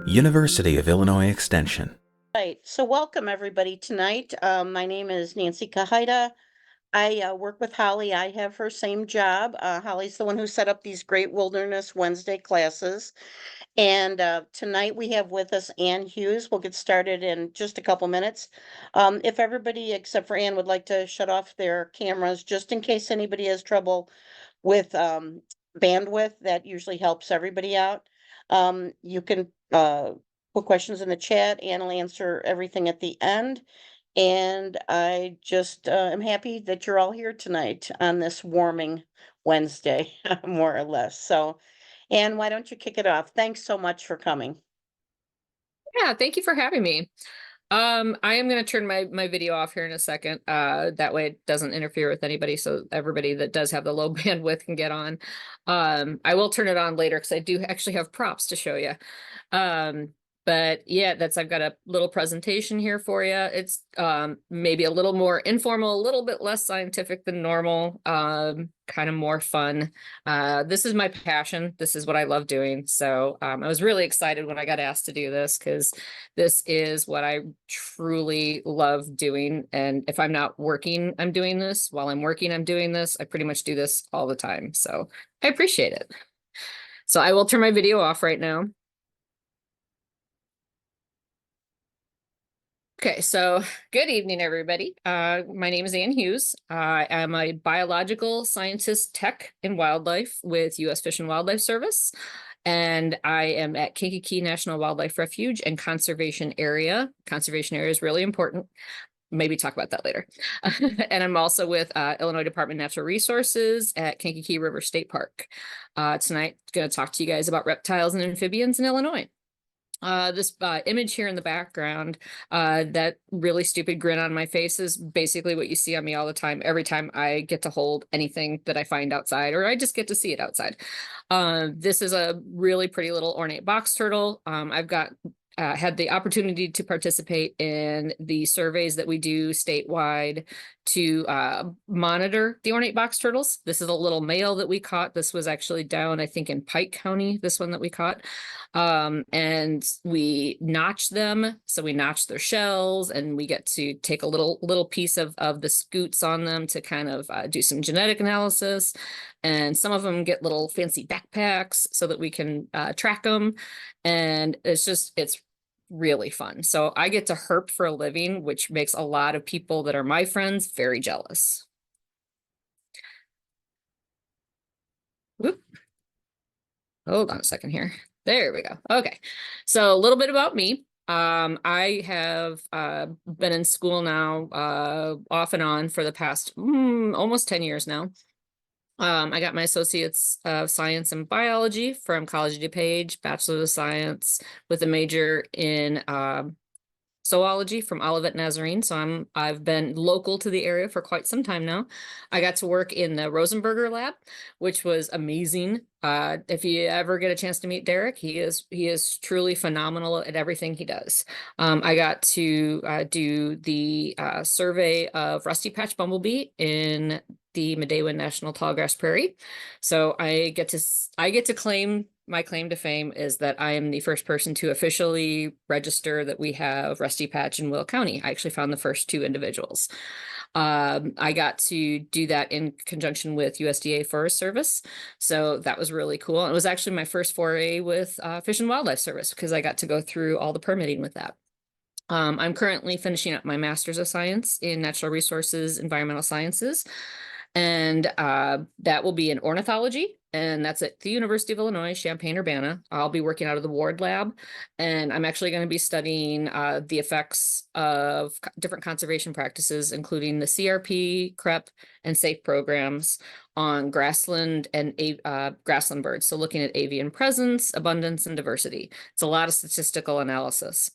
University of Illinois Extension. Right. So welcome everybody tonight. My name is Nancy Kahida. I work with Holly. I have her same job. Holly's the one who set up these great Wilderness Wednesday classes. And tonight we have with us Ann Hughes. We'll get started in just a couple minutes. If everybody except for Ann would like to shut off their cameras, just in case anybody has trouble with bandwidth, that usually helps everybody out. You can put questions in the chat and I'll answer everything at the end. And I just am happy that you're all here tonight on this warming Wednesday, more or less. So, Anne, why don't you kick it off? Thanks so much for coming. Yeah, thank you for having me. I am going to turn my video off here in a second. That way it doesn't interfere with anybody, so everybody that does have the low bandwidth can get on. I will turn it on later because I do actually have props to show you. But yeah, I've got a little presentation here for you. It's maybe a little more informal, a little bit less scientific than normal, kind of more fun. This is my passion. This is what I love doing. So I was really excited when I got asked to do this because this is what I truly love doing. And if I'm not working, I'm doing this. While I'm working, I'm doing this. I pretty much do this all the time. So I appreciate it. So I will turn my video off right now. Okay, so good evening, everybody. My name is Ann Hughes. I am a biological scientist tech in wildlife with U.S. Fish and Wildlife Service, and I am at Kankakee National Wildlife Refuge and Conservation Area. Conservation area is really important. Maybe talk about that later. And I'm also with Illinois Department of Natural Resources at Kankakee River State Park. Tonight, going to talk to you guys about reptiles and amphibians in Illinois. This image here in the background, that really stupid grin on my face is basically what you see on me all the time, every time I get to hold anything that I find outside, or I just get to see it outside. This is a really pretty little ornate box turtle. I've got had the opportunity to participate in the surveys that we do statewide to monitor the ornate box turtles. This is a little male that we caught. This was actually down, I think, in Pike County, this one that we caught. And we notch them. So we notch their shells and we get to take a little piece of the scutes on them to kind of do some genetic analysis. And some of them get little fancy backpacks so that we can track them. And it's really fun. So I get to herp for a living, which makes a lot of people that are my friends very jealous. Whoop. Hold on a second here. There we go. Okay. So a little bit about me. I have been in school now off and on for the past almost 10 years now. I got my Associates of Science in Biology from College of DuPage, Bachelor of Science with a major in zoology from Olivet Nazarene. So I've been local to the area for quite some time now. I got to work in the Rosenberger lab, which was amazing. If you ever get a chance to meet Derek, he is truly phenomenal at everything he does. I got to do the survey of rusty patch bumblebee in the Medewa National Tallgrass Prairie. So I get to claim my claim to fame is that I am the first person to officially register that we have rusty patch in Will County. I actually found the first two individuals. I got to do that in conjunction with USDA Forest Service. So that was really cool. And it was actually my first foray with Fish and Wildlife Service because I got to go through all the permitting with that. I'm currently finishing up my Master's of Science in Natural Resources, Environmental Sciences. And that will be in ornithology, and that's at the University of Illinois, Champaign-Urbana. I'll be working out of the Ward Lab, and I'm actually going to be studying the effects of different conservation practices, including the CRP, CREP, and SAFE programs on grassland and grassland birds. So looking at avian presence, abundance, and diversity. It's a lot of statistical analysis.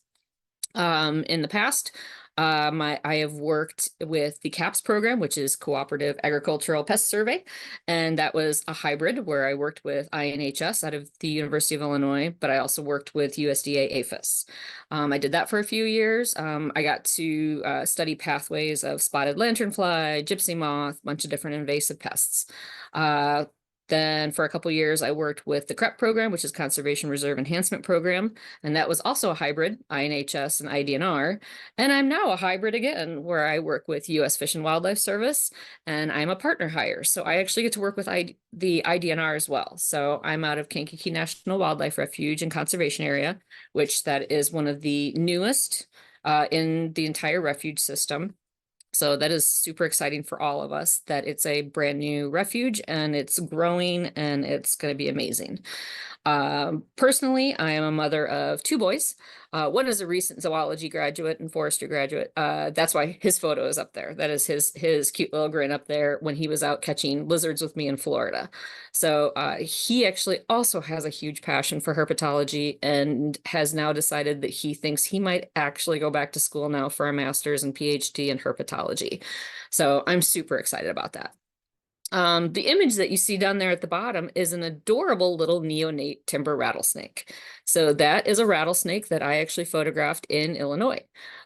In the past, I have worked with the CAPS program, which is Cooperative Agricultural Pest Survey, and that was a hybrid where I worked with INHS out of the University of Illinois, but I also worked with USDA APHIS. I did that for a few years. I got to study pathways of spotted lanternfly, gypsy moth, a bunch of different invasive pests. Then for a couple years, I worked with the CREP program, which is Conservation Reserve Enhancement Program. And that was also a hybrid, INHS and IDNR. And I'm now a hybrid again, where I work with U.S. Fish and Wildlife Service, and I'm a partner hire. So I actually get to work with the IDNR as well. So I'm out of Kankakee National Wildlife Refuge and Conservation Area, which that is one of the newest in the entire refuge system. So that is super exciting for all of us that it's a brand new refuge and it's growing and it's going to be amazing. Personally, I am a mother of two boys. One is a recent zoology graduate and forestry graduate. That's why his photo is up there. That is his cute little grin up there when he was out catching lizards with me in Florida. So he actually also has a huge passion for herpetology and has now decided that he thinks he might actually go back to school now for a master's and PhD in herpetology. So I'm super excited about that. The image that you see down there at the bottom is an adorable little neonate timber rattlesnake. So that is a rattlesnake that I actually photographed in Illinois.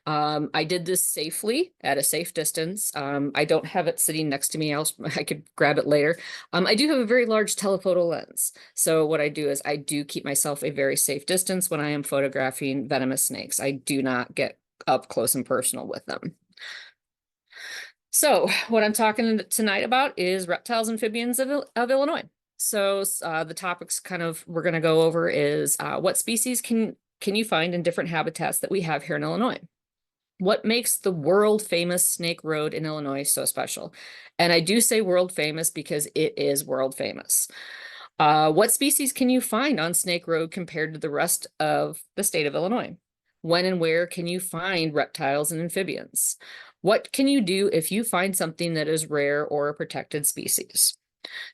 I did this safely at a safe distance. I don't have it sitting next to me. I could grab it later. I do have a very large telephoto lens. So what I do is I do keep myself a very safe distance when I am photographing venomous snakes. I do not get up close and personal with them. So what I'm talking tonight about is reptiles, amphibians of Illinois. So the topics we're going to go over is what species can you find in different habitats that we have here in Illinois? What makes the world famous Snake Road in Illinois so special? And I do say world famous because it is world famous. What species can you find on Snake Road compared to the rest of the state of Illinois? When and where can you find reptiles and amphibians? What can you do if you find something that is rare or a protected species?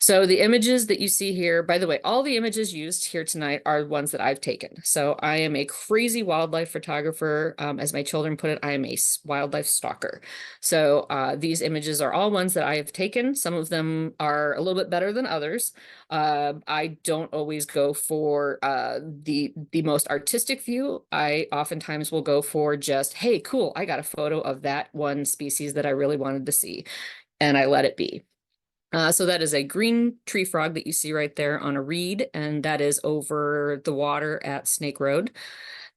So the images that you see here, by the way, all the images used here tonight are ones that I've taken. So I am a crazy wildlife photographer. As my children put it, I am a wildlife stalker. So these images are all ones that I have taken. Some of them are a little bit better than others. I don't always go for the most artistic view. I oftentimes will go for just, hey, cool, I got a photo of that one species that I really wanted to see, and I let it be. So that is a green tree frog that you see right there on a reed, and that is over the water at Snake Road.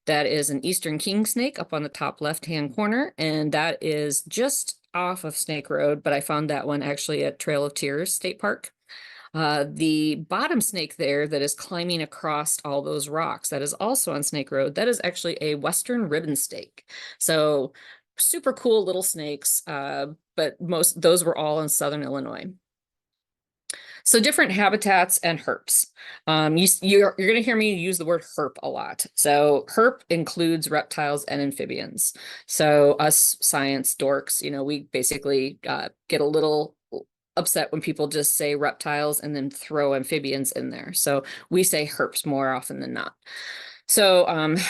That is an eastern king snake up on the top left-hand corner, and that is just off of Snake Road, but I found that one actually at Trail of Tears State Park. The bottom snake there that is climbing across all those rocks, that is also on Snake Road, that is actually a western ribbon snake. So super cool little snakes, but those were all in southern Illinois. So different habitats and herps. You're going to hear me use the word herp a lot. So herp includes reptiles and amphibians. So us science dorks, we basically get a little upset when people just say reptiles and then throw amphibians in there. So we say herps more often than not. So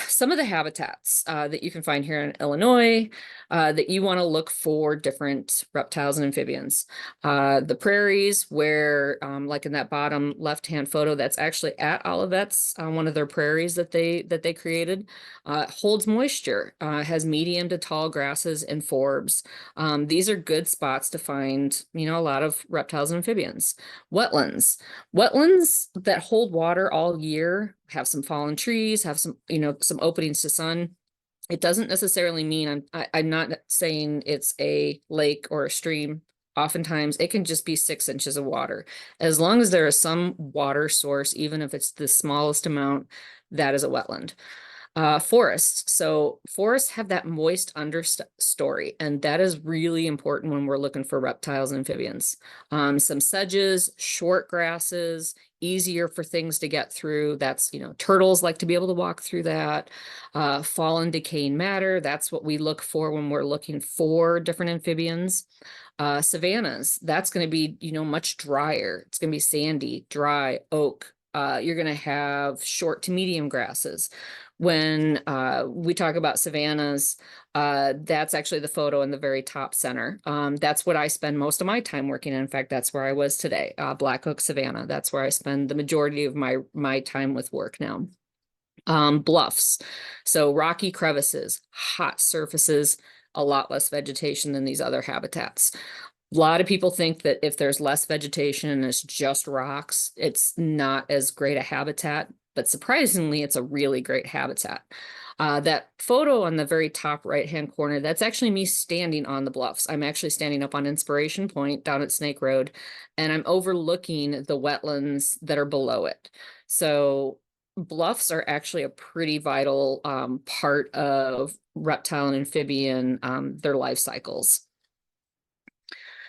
some of the habitats that you can find here in Illinois that you want to look for different reptiles and amphibians. The prairies where, like in that bottom left-hand photo, that's actually at Olivet's, one of their prairies that they created, holds moisture, has medium to tall grasses and forbs. These are good spots to find, a lot of reptiles and amphibians. Wetlands that hold water all year, have some fallen trees, have some openings to sun. It doesn't necessarily mean I'm not saying it's a lake or a stream. Oftentimes it can just be 6 inches of water. As long as there is some water source, even if it's the smallest amount, that is a wetland. Forests. So forests have that moist understory, and that is really important when we're looking for reptiles and amphibians. Some sedges, short grasses, easier for things to get through. That's, turtles like to be able to walk through that. Fallen decaying matter. That's what we look for when we're looking for different amphibians. Savannas, that's going to be, much drier. It's going to be sandy, dry, oak. You're going to have short to medium grasses. When we talk about savannas, that's actually the photo in the very top center. That's what I spend most of my time working in. In fact, that's where I was today, Black Oak Savanna. That's where I spend the majority of my time with work now. Bluffs, so rocky crevices, hot surfaces, a lot less vegetation than these other habitats. lot of people think that if there's less vegetation and it's just rocks, it's not as great a habitat, but surprisingly, it's a really great habitat. That photo on the very top right-hand corner, that's actually me standing on the bluffs. I'm actually standing up on Inspiration Point down at Snake Road, and I'm overlooking the wetlands that are below it. So bluffs are actually a pretty vital part of reptile and amphibian, their life cycles.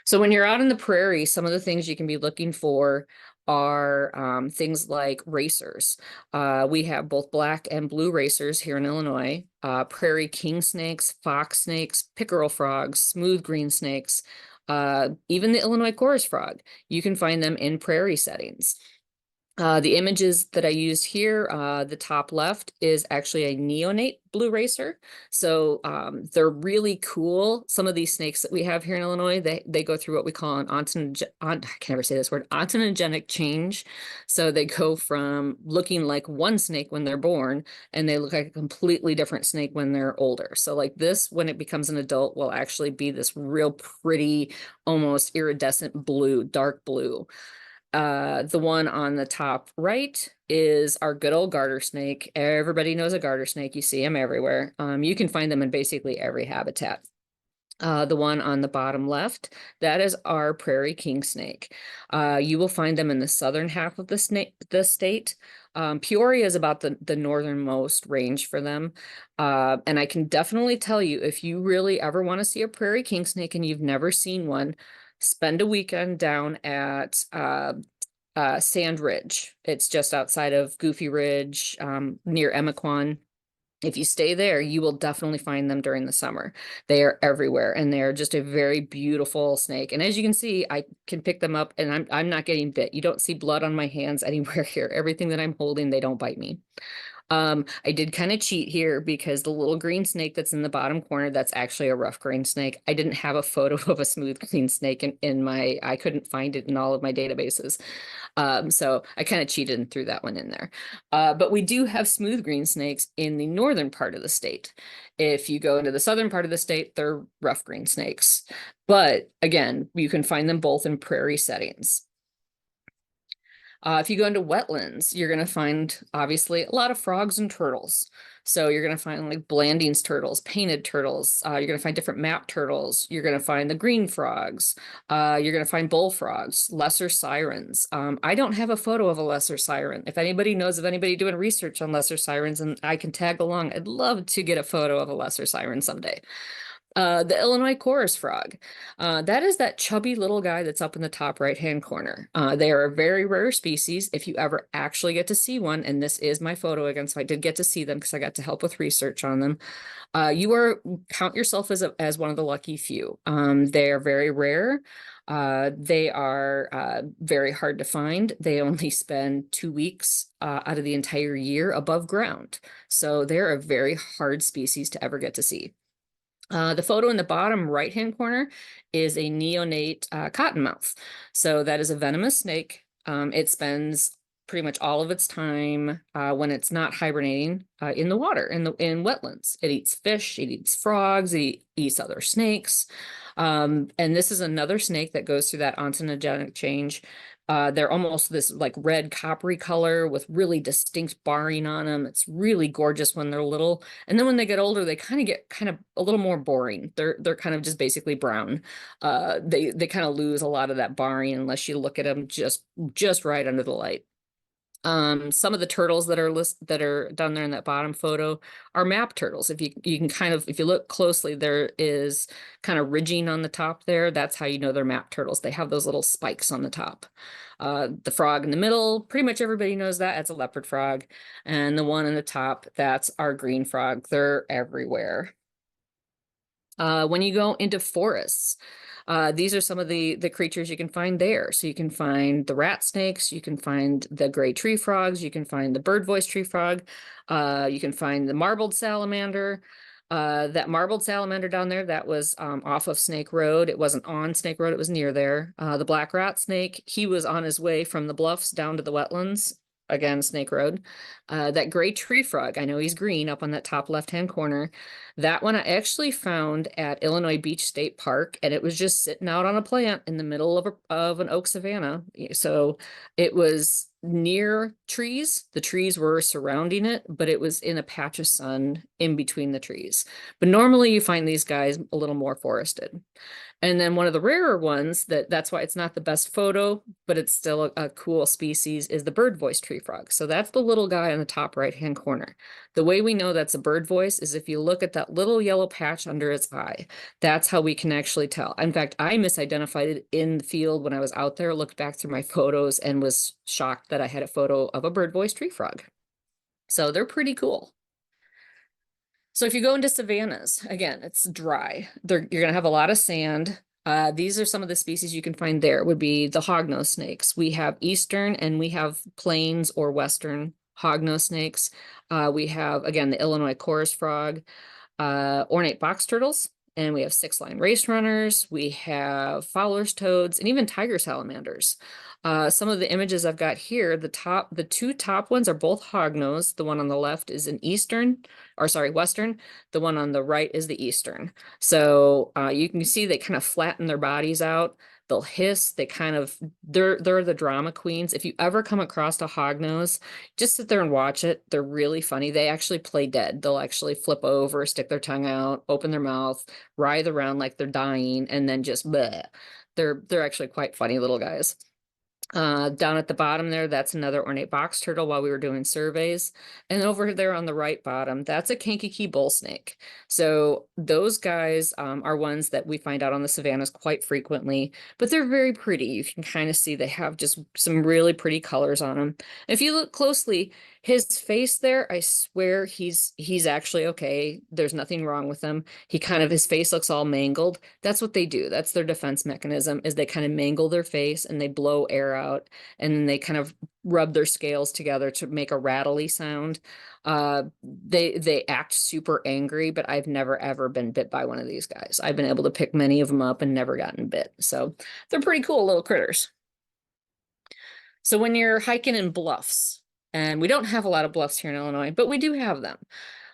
So when you're out in the prairie, some of the things you can be looking for are things like racers. We have both black and blue racers here in Illinois, prairie king snakes, fox snakes, pickerel frogs, smooth green snakes, even the Illinois chorus frog. You can find them in prairie settings. The images that I used here, the top left is actually a neonate blue racer. So they're really cool. Some of these snakes that we have here in Illinois, they go through what we call an I can never say this word, ontogenic change. So they go from looking like one snake when they're born, and they look like a completely different snake when they're older. So like this, when it becomes an adult, will actually be this real pretty, almost iridescent blue, dark blue. The one on the top right is our good old garter snake. Everybody knows a garter snake. You see them everywhere. You can find them in basically every habitat. The one on the bottom left, that is our prairie king snake. You will find them in the southern half of the state. Peoria is about the northernmost range for them. And I can definitely tell you, if you really ever want to see a prairie king snake and you've never seen one, spend a weekend down at Sand Ridge. It's just outside of Goofy Ridge, near Emiquon. If you stay there, you will definitely find them during the summer. They are everywhere, and they're just a very beautiful snake. And as you can see, I can pick them up, and I'm not getting bit. You don't see blood on my hands anywhere here. Everything that I'm holding, they don't bite me. I did kind of cheat here because the little green snake that's in the bottom corner, that's actually a rough green snake. I didn't have a photo of a smooth green snake in my, I couldn't find it in all of my databases. So I kind of cheated and threw that one in there. But we do have smooth green snakes in the northern part of the state. If you go into the southern part of the state, they're rough green snakes. But again, you can find them both in prairie settings. If you go into wetlands, you're going to find obviously a lot of frogs and turtles. So you're going to find like Blanding's turtles, painted turtles. You're going to find different map turtles. You're going to find the green frogs. You're going to find bullfrogs, lesser sirens. I don't have a photo of a lesser siren. If anybody knows of anybody doing research on lesser sirens and I can tag along, I'd love to get a photo of a lesser siren someday. The Illinois chorus frog. That is that chubby little guy that's up in the top right-hand corner. They are a very rare species. If you ever actually get to see one, and this is my photo again, so I did get to see them because I got to help with research on them. Count yourself as one of the lucky few. They are very rare. They are very hard to find. They only spend 2 weeks out of the entire year above ground. So they're a very hard species to ever get to see. The photo in the bottom right-hand corner is a neonate cottonmouth. So that is a venomous snake. It spends pretty much all of its time when it's not hibernating in the water, in wetlands. It eats fish, it eats frogs, it eats other snakes. And this is another snake that goes through that ontogenic change. They're almost this like red coppery color with really distinct barring on them. It's really gorgeous when they're little. And then when they get older, they get a little more boring. They're kind of just basically brown. They kind of lose a lot of that barring unless you look at them just right under the light. Some of the turtles that are down there in that bottom photo are map turtles. If you look closely, there is kind of ridging on the top there. That's how you know they're map turtles. They have those little spikes on the top. The frog in the middle, pretty much everybody knows that. It's a leopard frog. And the one in the top, that's our green frog. They're everywhere. When you go into forests, these are some of the creatures you can find there. So you can find the rat snakes, you can find the gray tree frogs, you can find the bird voice tree frog, you can find the marbled salamander. That marbled salamander down there, that was off of Snake Road. It wasn't on Snake Road, it was near there. The black rat snake, he was on his way from the bluffs down to the wetlands. again, Snake Road. That gray tree frog, I know he's green up on that top left-hand corner. That one I actually found at Illinois Beach State Park, and it was just sitting out on a plant in the middle of an oak savanna. So it was near trees. The trees were surrounding it, but it was in a patch of sun in between the trees. But normally you find these guys a little more forested. And then one of the rarer ones that's why it's not the best photo, but it's still a cool species, is the bird voice tree frog. So that's the little guy on the top right-hand corner. The way we know that's a bird voice is if you look at that little yellow patch under its eye. That's how we can actually tell. In fact, I misidentified it in the field when I was out there, looked back through my photos and was shocked that I had a photo of a bird voice tree frog. So they're pretty cool. So if you go into savannas, again, it's dry. You're going to have a lot of sand. These are some of the species you can find there. Would be the hognose snakes. We have eastern and we have plains or western hognose snakes. We have, again, the Illinois chorus frog, ornate box turtles, and we have six-line race runners. We have fowler's toads and even tiger salamanders. Some of the images I've got here, the two top ones are both hognose. The one on the left is an western. The one on the right is the eastern. So you can see they kind of flatten their bodies out. They'll hiss. They're the drama queens. If you ever come across a hognose, just sit there and watch it. They're really funny. They actually play dead. They'll actually flip over, stick their tongue out, open their mouth, writhe around like they're dying, and then just bleh. They're actually quite funny little guys. Down at the bottom there, that's another ornate box turtle while we were doing surveys. And over there on the right bottom, that's a Kankakee bull snake. So those guys are ones that we find out on the savannas quite frequently, but they're very pretty. You can kind of see they have just some really pretty colors on them. If you look closely, his face there, I swear he's actually okay. There's nothing wrong with him. His face looks all mangled. That's what they do. That's their defense mechanism, is they kind of mangle their face and they blow air out, and then they kind of rub their scales together to make a rattly sound. They act super angry, but I've never ever been bit by one of these guys. I've been able to pick many of them up and never gotten bit. So they're pretty cool little critters. So when you're hiking in bluffs, and we don't have a lot of bluffs here in Illinois, but we do have them.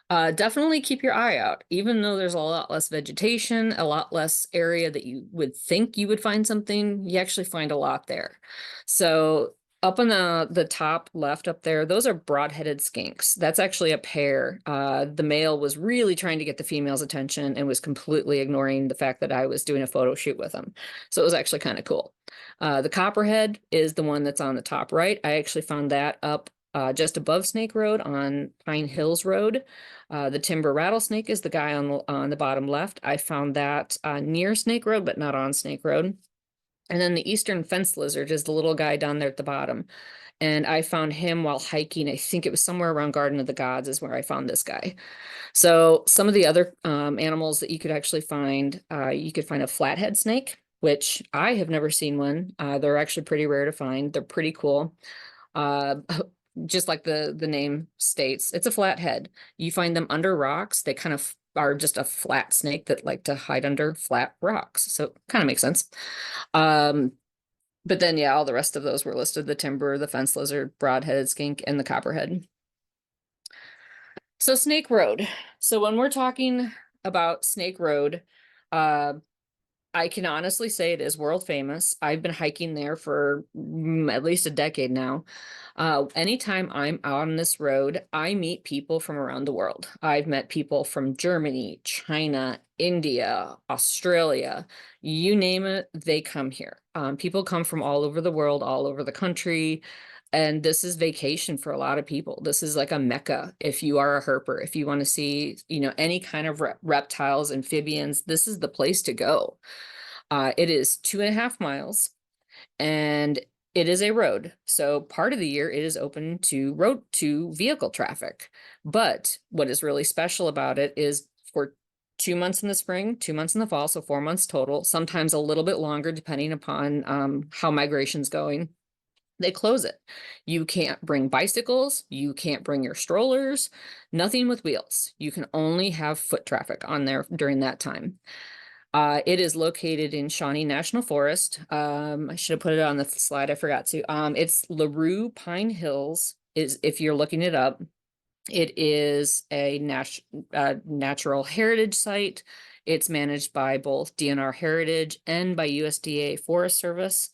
Definitely keep your eye out. Even though there's a lot less vegetation, a lot less area that you would think you would find something, you actually find a lot there. So up on the top left up there, those are broad-headed skinks. That's actually a pair. The male was really trying to get the female's attention and was completely ignoring the fact that I was doing a photo shoot with them. So it was actually kind of cool. The copperhead is the one that's on the top right. I actually found that up just above Snake Road on Pine Hills Road. The timber rattlesnake is the guy on the bottom left. I found that near Snake Road, but not on Snake Road. And then the eastern fence lizard is the little guy down there at the bottom. And I found him while hiking. I think it was somewhere around Garden of the Gods is where I found this guy. So some of the other animals that you could actually find, you could find a flathead snake, which I have never seen one. They're actually pretty rare to find. They're pretty cool. Just like the name states, it's a flathead. You find them under rocks. They kind of are just a flat snake that like to hide under flat rocks. So kind of makes sense. But then, yeah, all the rest of those were listed: the timber, the fence lizard, broad-headed skink, and the copperhead. So Snake Road. So when we're talking about Snake Road, I can honestly say it is world famous. I've been hiking there for at least a decade now. Anytime I'm out on this road, I meet people from around the world. I've met people from Germany, China, India, Australia, you name it, they come here. People come from all over the world, all over the country. And this is vacation for a lot of people. This is like a mecca. If you are a herper, if you want to see, any kind of reptiles, amphibians, this is the place to go. It is 2.5 miles and it is a road. So part of the year it is open to vehicle traffic. But what is really special about it is for 2 months in the spring, 2 months in the fall, so 4 months total, sometimes a little bit longer depending upon how migration's going. They close it. You can't bring bicycles. You can't bring your strollers, nothing with wheels. You can only have foot traffic on there during that time. It is located in Shawnee National Forest. I should have put it on the slide. I forgot to. It's LaRue Pine Hills is, if you're looking it up, it is a natural heritage site. It's managed by both DNR Heritage and by USDA Forest Service.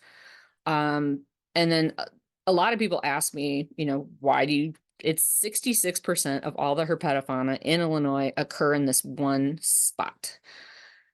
And then a lot of people ask me, why do you, it's 66% of all the herpetofauna in Illinois occur in this one spot.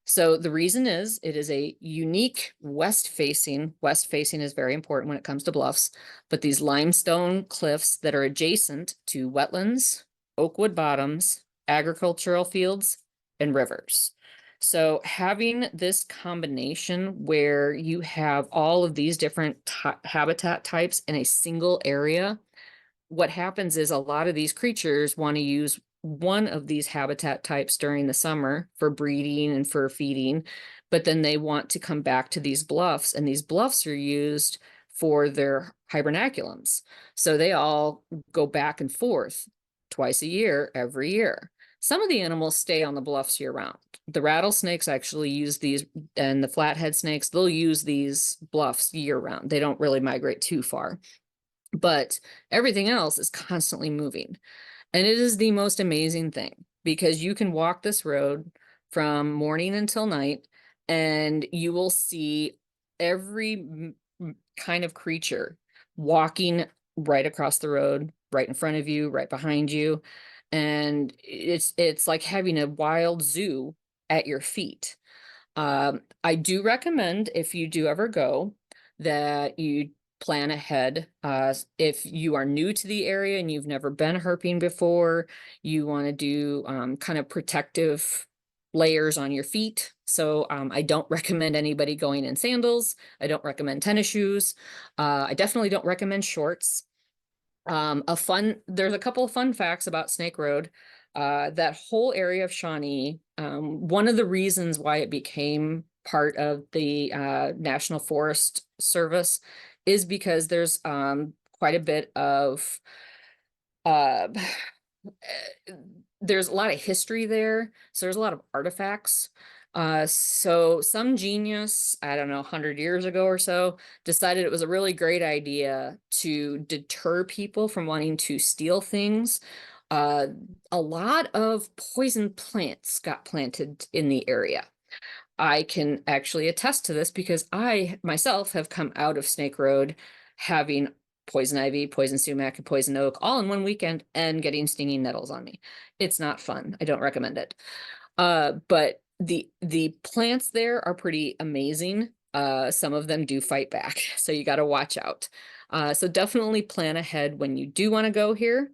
So the reason is it is a unique west facing is very important when it comes to bluffs, but these limestone cliffs that are adjacent to wetlands, oakwood bottoms, agricultural fields, and rivers. So having this combination where you have all of these different habitat types in a single area, what happens is a lot of these creatures want to use one of these habitat types during the summer for breeding and for feeding, but then they want to come back to these bluffs, and these bluffs are used for their hibernaculums. So they all go back and forth twice a year, every year. Some of the animals stay on the bluffs year round. The rattlesnakes actually use these, and the flathead snakes, they'll use these bluffs year round. They don't really migrate too far, but everything else is constantly moving. And it is the most amazing thing, because you can walk this road from morning until night and you will see every kind of creature walking right across the road, right in front of you, right behind you. And it's like having a wild zoo at your feet. I do recommend, if you do ever go, that you plan ahead. If you are new to the area and you've never been herping before, you want to do kind of protective layers on your feet. So I don't recommend anybody going in sandals. I don't recommend tennis shoes. I definitely don't recommend shorts. There's a couple of fun facts about Snake Road. That whole area of Shawnee, one of the reasons why it became part of the National Forest Service is because there's quite a bit of uh, there's a lot of history there. So there's a lot of artifacts. So some genius, I don't know, 100 years ago or so, decided it was a really great idea to deter people from wanting to steal things. A lot of poison plants got planted in the area. I can actually attest to this because I myself have come out of Snake Road having poison ivy, poison sumac, and poison oak all in one weekend and getting stinging nettles on me. It's not fun. I don't recommend it. But the plants there are pretty amazing. Some of them do fight back, so you got to watch out. So definitely plan ahead when you do want to go here.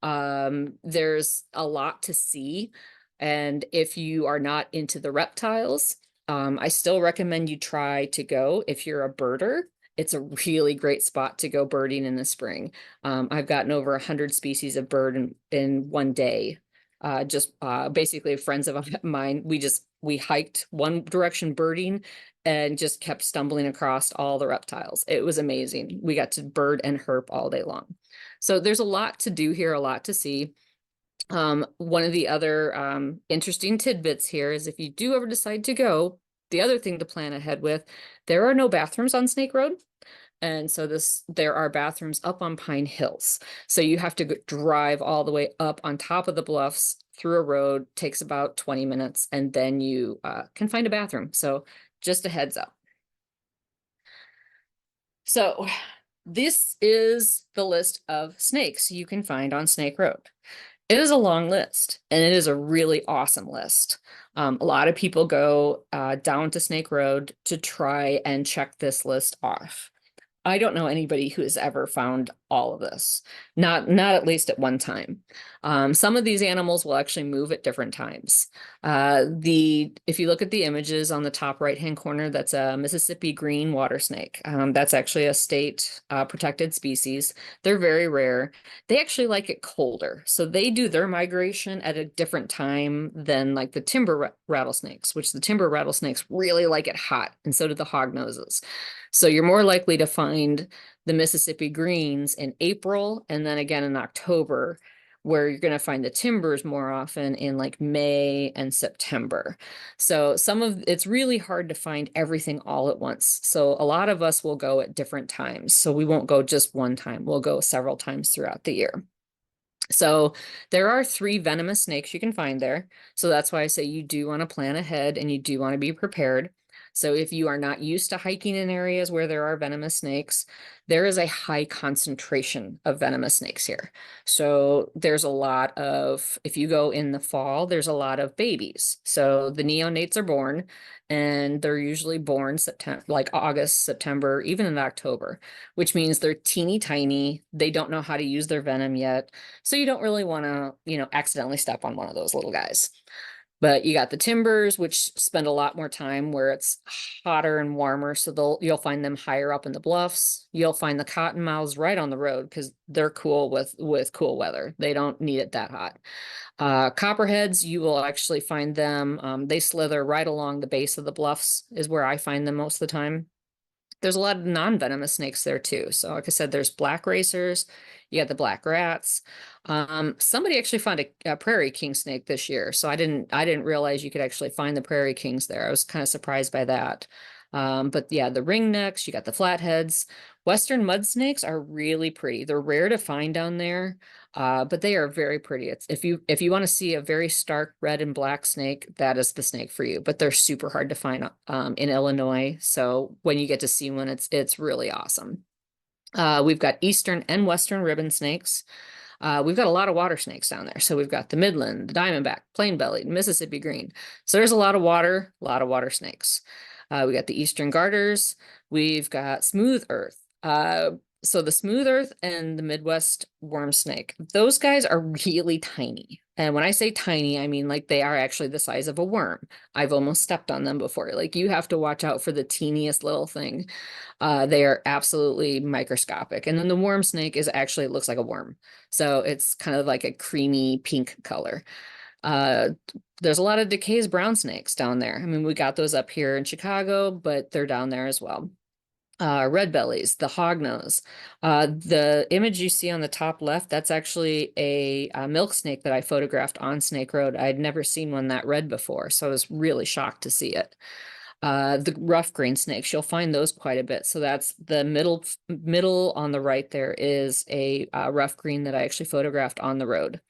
There's a lot to see. And if you are not into the reptiles, I still recommend you try to go. If you're a birder, it's a really great spot to go birding in the spring. I've gotten over 100 species of bird in one day. Basically friends of mine, we hiked one direction birding and just kept stumbling across all the reptiles. It was amazing. We got to bird and herp all day long. So there's a lot to do here, a lot to see. One of the other interesting tidbits here is if you do ever decide to go, the other thing to plan ahead with, there are no bathrooms on Snake Road. And so there are bathrooms up on Pine Hills. So you have to drive all the way up on top of the bluffs through a road, takes about 20 minutes, and then you can find a bathroom. So just a heads up. So this is the list of snakes you can find on Snake Road. It is a long list, and it is a really awesome list. A lot of people go down to Snake Road to try and check this list off. I don't know anybody who has ever found all of this, not at least at one time. Some of these animals will actually move at different times. If you look at the images on the top right-hand corner, that's a Mississippi green water snake. That's actually a state protected species. They're very rare. They actually like it colder, so they do their migration at a different time than like the timber rattlesnakes, which the timber rattlesnakes really like it hot, and so do the hognoses. So you're more likely to find the Mississippi greens in April and then again in October, where you're going to find the timbers more often in like May and September. So it's really hard to find everything all at once. So a lot of us will go at different times. So we won't go just one time. We'll go several times throughout the year. So there are 3 venomous snakes you can find there. So that's why I say you do want to plan ahead and you do want to be prepared. So if you are not used to hiking in areas where there are venomous snakes, there is a high concentration of venomous snakes here. So there's a lot of, if you go in the fall, there's a lot of babies. So the neonates are born and they're usually born September, like August, September, even in October, which means they're teeny tiny. They don't know how to use their venom yet. So you don't really want to, accidentally step on one of those little guys. But you got the timbers, which spend a lot more time where it's hotter and warmer. So you'll find them higher up in the bluffs. You'll find the cottonmouths right on the road because they're cool with cool weather. They don't need it that hot. Copperheads, you will actually find them. They slither right along the base of the bluffs is where I find them most of the time. There's a lot of non-venomous snakes there too. So like I said, there's black racers, you got the black rats. Somebody actually found a prairie king snake this year. So I didn't realize you could actually find the prairie kings there. I was kind of surprised by that. But yeah, the ringnecks, you got the flatheads. Western mud snakes are really pretty. They're rare to find down there, but they are very pretty. It's if you want to see a very stark red and black snake, that is the snake for you. But they're super hard to find in Illinois. So when you get to see one, it's really awesome. We've got eastern and western ribbon snakes. We've got a lot of water snakes down there. So we've got the Midland, the Diamondback, plain-bellied, Mississippi green. So there's a lot of water snakes. We got the eastern garters. We've got smooth earth. So the smooth earth and the Midwest worm snake, those guys are really tiny. And when I say tiny, I mean like they are actually the size of a worm. I've almost stepped on them before. Like you have to watch out for the teeniest little thing. They are absolutely microscopic. And then the worm snake it looks like a worm. So it's kind of like a creamy pink color. There's a lot of DeKay's brown snakes down there. I mean, we got those up here in Chicago, but they're down there as well. Red bellies, the hognose. The image you see on the top left, that's actually a milk snake that I photographed on Snake Road. I'd never seen one that red before, so I was really shocked to see it. The rough grain snakes, you'll find those quite a bit. So that's the middle on the right there is a rough green that I actually photographed on the road.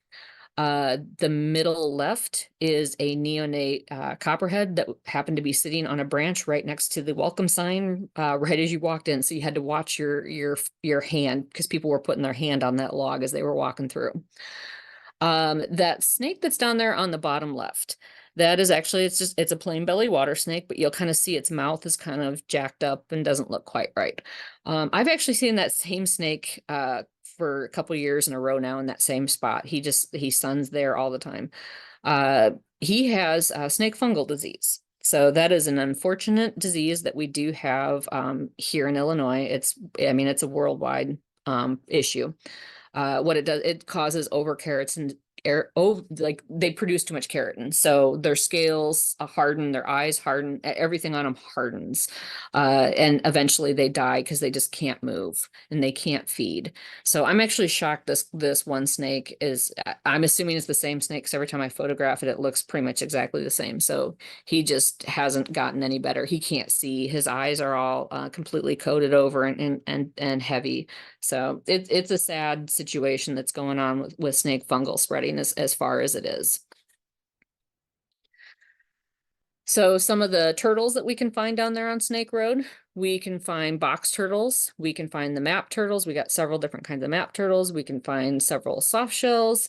The middle left is a neonate copperhead that happened to be sitting on a branch right next to the welcome sign right as you walked in. So you had to watch your hand because people were putting their hand on that log as they were walking through. That snake that's down there on the bottom left, that is actually, it's a plain belly water snake, but you'll kind of see its mouth is kind of jacked up and doesn't look quite right. I've actually seen that same snake for a couple years in a row now in that same spot. He suns there all the time. He has snake fungal disease. So that is an unfortunate disease that we do have here in Illinois. It's a worldwide issue. What it does, it causes overkeratin, like they produce too much keratin. So their scales harden, their eyes harden, everything on them hardens. And eventually they die because they just can't move and they can't feed. So I'm actually shocked this one snake I'm assuming it's the same snake because every time I photograph it, it looks pretty much exactly the same. So he just hasn't gotten any better. He can't see. His eyes are all completely coated over and heavy. So it's a sad situation that's going on with snake fungal spreading as far as it is. So some of the turtles that we can find down there on Snake Road, we can find box turtles. We can find the map turtles. We got several different kinds of map turtles. We can find several soft shells,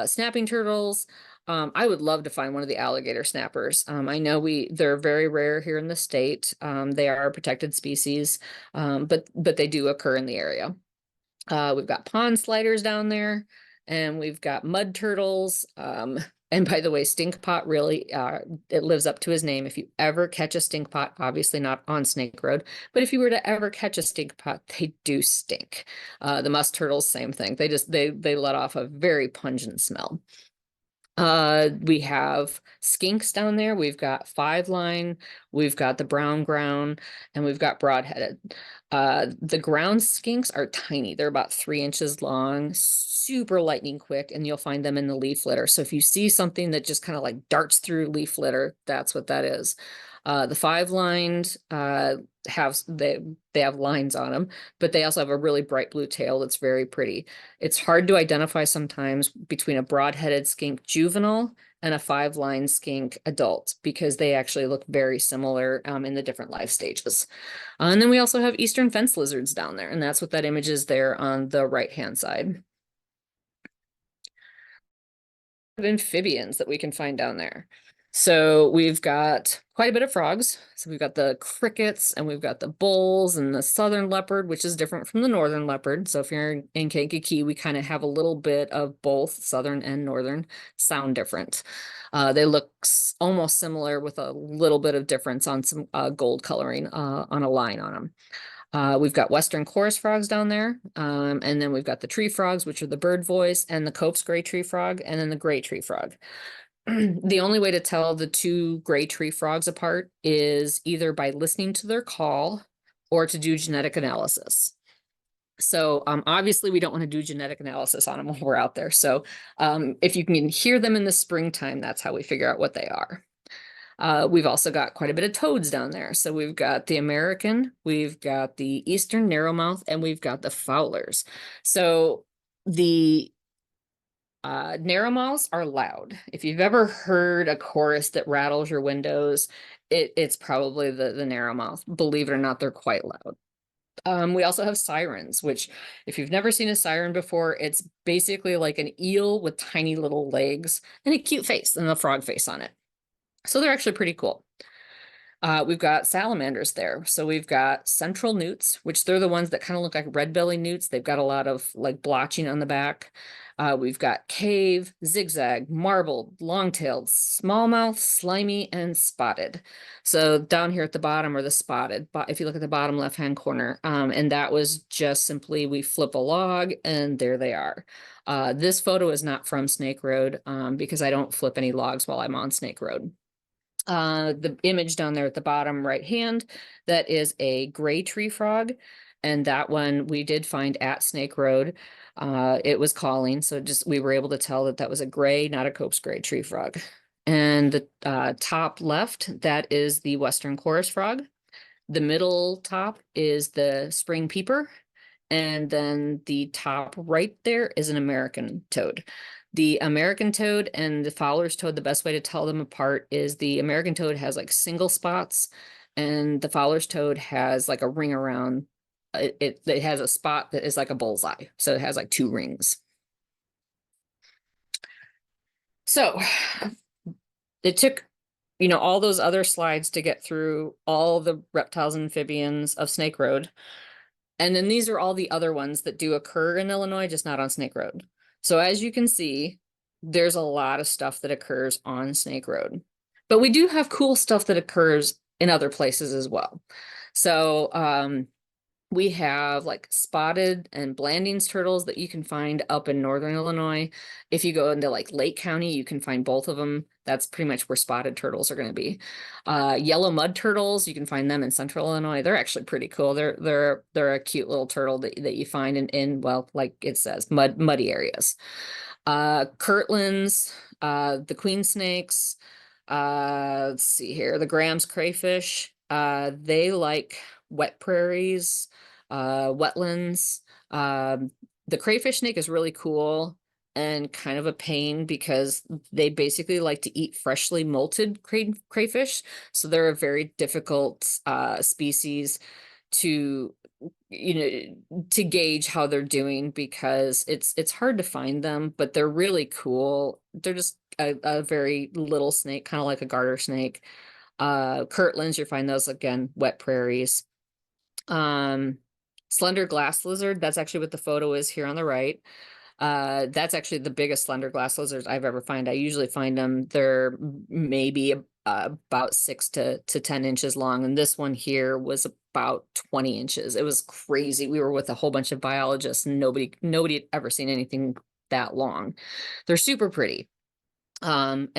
snapping turtles. I would love to find one of the alligator snappers. I know they're very rare here in the state. They are a protected species, but they do occur in the area. We've got pond sliders down there, and we've got mud turtles. And by the way, stink pot really, it lives up to his name. If you ever catch a stink pot, obviously not on Snake Road, but if you were to ever catch a stink pot, they do stink. The musk turtles, same thing. They let off a very pungent smell. We have skinks down there. We've got 5-line, we've got the brown ground, and we've got broadheaded. The ground skinks are tiny. They're about 3 inches long, super lightning quick, and you'll find them in the leaf litter. So if you see something that just kind of like darts through leaf litter, that's what that is. The 5-lined they have lines on them, but they also have a really bright blue tail that's very pretty. It's hard to identify sometimes between a broad-headed skink juvenile and a 5-line skink adult, because they actually look very similar in the different life stages. And then we also have eastern fence lizards down there, and that's what that image is there on the right-hand side. Amphibians that we can find down there. So we've got quite a bit of frogs. So we've got the crickets, and we've got the bulls and the southern leopard, which is different from the northern leopard. So if you're in Kankakee, we kind of have a little bit of both southern and northern, sound different. They look almost similar with a little bit of difference on some gold coloring on a line on them. We've got western chorus frogs down there. And then we've got the tree frogs, which are the bird voice, and the Cope's gray tree frog, and then the gray tree frog. The only way to tell the two gray tree frogs apart is either by listening to their call or to do genetic analysis. So obviously we don't want to do genetic analysis on them when we're out there. So if you can hear them in the springtime, that's how we figure out what they are. We've also got quite a bit of toads down there. So we've got the American, we've got the Eastern narrowmouth, and we've got the Fowlers. So the narrowmouths are loud. If you've ever heard a chorus that rattles your windows, it's probably the narrowmouth. Believe it or not, they're quite loud. We also have sirens, which if you've never seen a siren before, it's basically like an eel with tiny little legs and a cute face and a frog face on it. So they're actually pretty cool. We've got salamanders there. So we've got central newts, which they're the ones that kind of look like red belly newts. They've got a lot of like blotching on the back. We've got cave, zigzag, marbled, long-tailed, smallmouth, slimy, and spotted. So down here at the bottom are the spotted, but if you look at the bottom left-hand corner, and that was just simply, we flip a log and there they are. This photo is not from Snake Road because I don't flip any logs while I'm on Snake Road. The image down there at the bottom right hand, that is a gray tree frog. And that one we did find at Snake Road. It was calling, so just we were able to tell that that was a gray, not a Cope's gray tree frog. And the top left, that is the western chorus frog. The middle top is the spring peeper. And then the top right there is an American toad. The American toad and the Fowler's toad, the best way to tell them apart is the American toad has like single spots, and the Fowler's toad has like a ring around. It has a spot that is like a bullseye. So it has like 2 rings. So it took, all those other slides to get through all the reptiles and amphibians of Snake Road. And then these are all the other ones that do occur in Illinois, just not on Snake Road. So as you can see, there's a lot of stuff that occurs on Snake Road. But we do have cool stuff that occurs in other places as well. So we have like spotted and Blanding's turtles that you can find up in northern Illinois. If you go into like Lake County, you can find both of them. That's pretty much where spotted turtles are going to be. Yellow mud turtles, you can find them in central Illinois. They're actually pretty cool. They're a cute little turtle that you find in well, like it says, muddy areas. Kirtlands, the queen snakes. Let's see here, the Graham's crayfish. They like wet prairies, wetlands. The crayfish snake is really cool and kind of a pain because they basically like to eat freshly molted crayfish. So they're a very difficult species to to gauge how they're doing, because it's hard to find them, but they're really cool. They're just a very little snake, kind of like a garter snake. Kirtlands, you find those again, wet prairies. Slender glass lizard, that's actually what the photo is here on the right. That's actually the biggest slender glass lizards I've ever found. I usually find them, they're maybe about 6 to 10 inches long, and this one here was about 20 inches. It was crazy. We were with a whole bunch of biologists, and nobody had ever seen anything that long. They're super pretty. And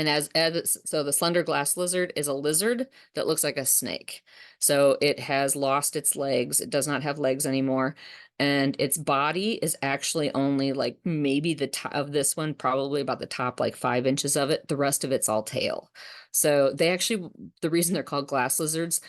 so the slender glass lizard is a lizard that looks like a snake. So it has lost its legs. It does not have legs anymore. and its body is actually only like maybe the top of this one, probably about the top like 5 inches of it. The rest of it's all tail. So they actually, the reason they're called glass lizards,